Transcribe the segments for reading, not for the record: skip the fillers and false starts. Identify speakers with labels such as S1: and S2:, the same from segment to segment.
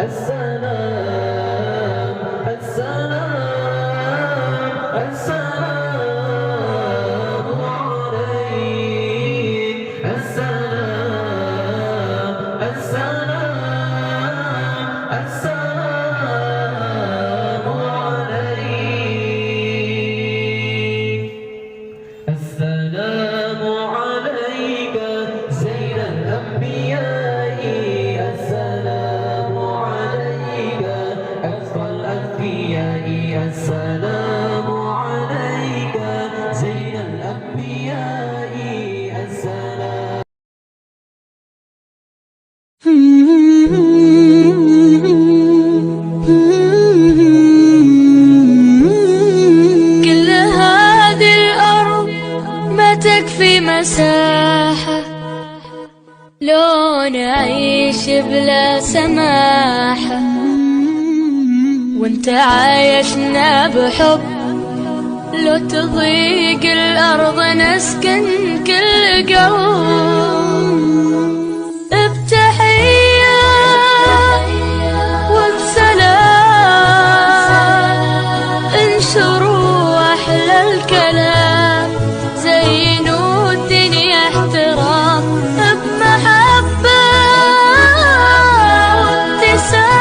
S1: السلام السلام السلام عليك السلام السلام السلام عليك السلام عليك زين الأنبياء السلام عليك أتقى الأتقياء السلام عليك زين الأنبياء السلام
S2: كل هذه الأرض ما تكفي مساحة لو نعيش بلا سماحة، وانت عايشنا بحب لو تضيق الأرض نسكن كل قلب بتحية وبسلام انشروا أحلى الكلام، زينوا الدنيا احترام بمحبة وابتسام،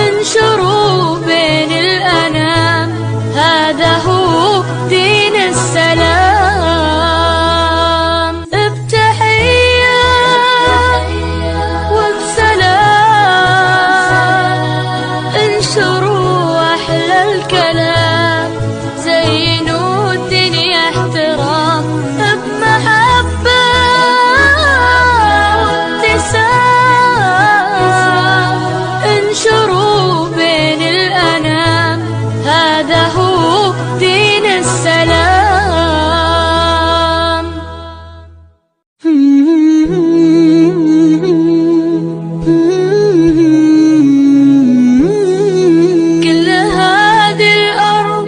S2: انشروا بين الأنام هذا هو دين السلام، بتحية وبسلام انشروا أحلى الكلام، زينوا الدنيا احترام بمحبة وابتسام، انشروا بين الأنام هذا هو دين السلام. كل هذه الأرض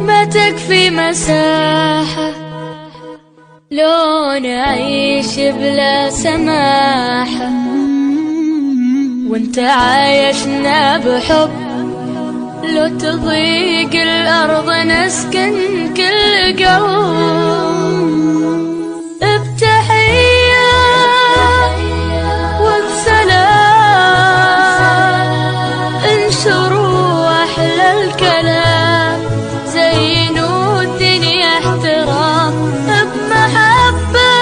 S2: ما تكفي مساحة لو نعيش بلا سماحة، وانت عايشنا بحب لو تضيق الأرض نسكن كل قلب بتحية وبسلام، انشروا أحلى الكلام، زينوا الدنيا احترام بمحبة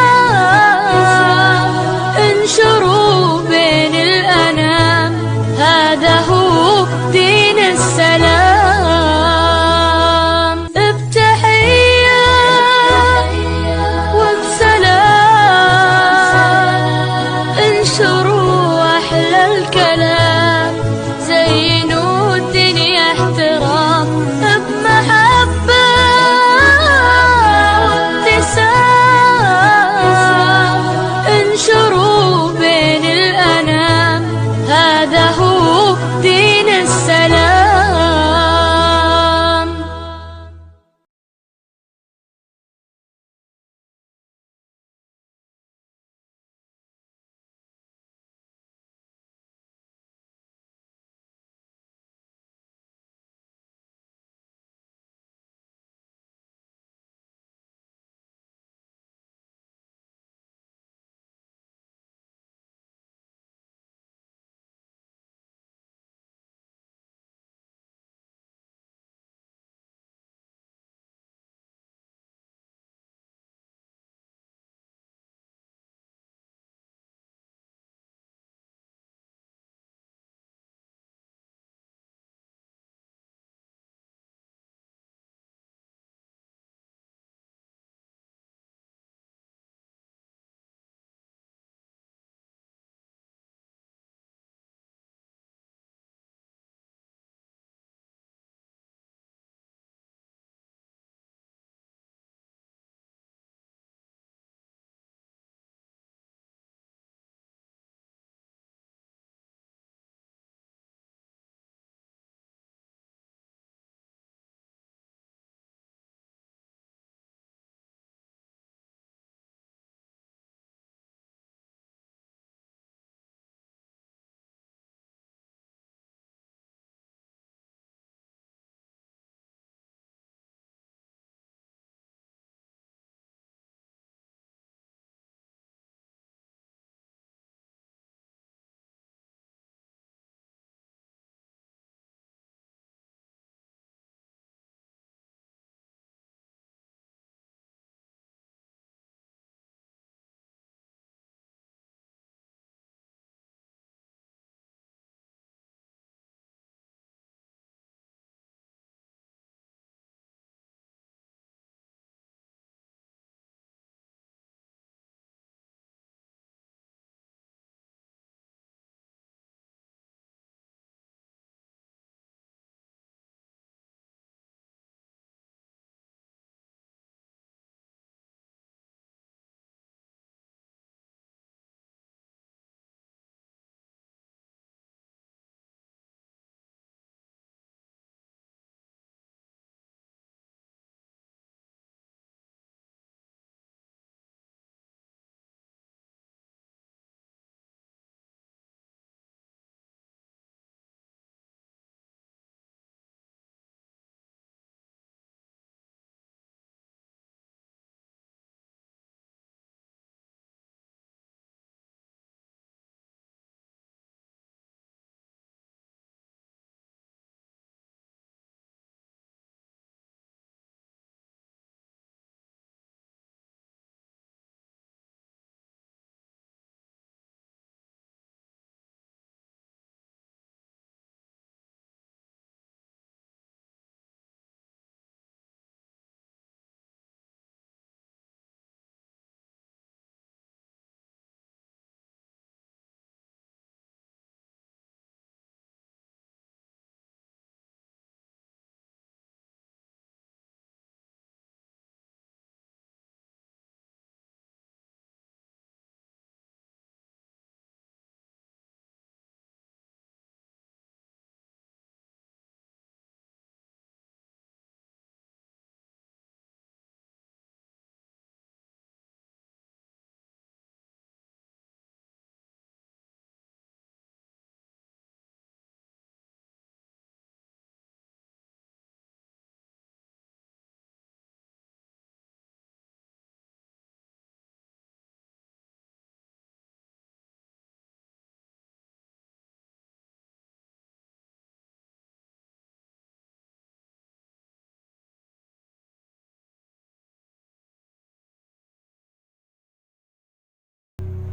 S2: وابتسام، انشروا بين الأنام هذا هو دين السلام.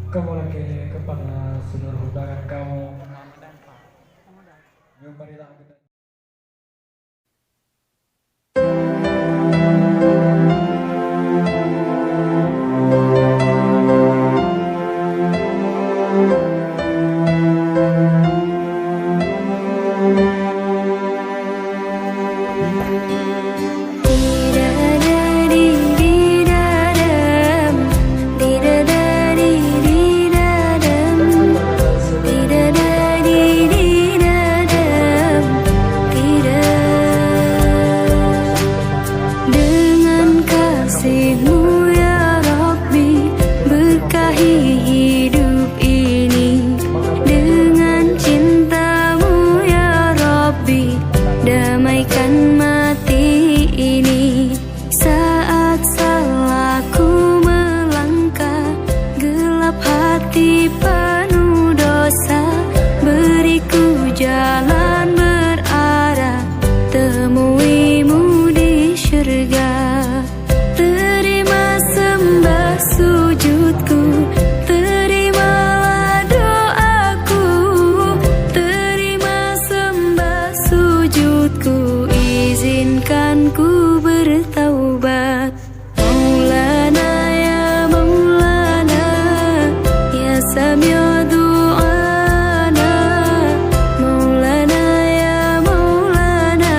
S3: kamu lagi kepada seluruh undangan kamu. Marilah kita.
S2: Damaikan mati ini saat salahku melangkah, gelap hati penuh dosa, beriku jalan berarah temuimu di syurga. Terima sembah sujudku, terimalah doaku, terima sembah sujudku, izinkan ku bertaubat. Maulana ya Maulana, ya Sami'u du'ana. Maulana ya Maulana,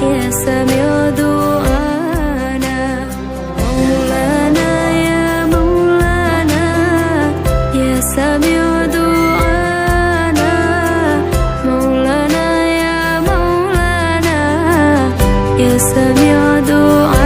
S2: ya Sami'u du'ana. Maulana ya Maulana, ya Sami'u du'ana. Maulana ya Maulana, ya Sami'u du'ana.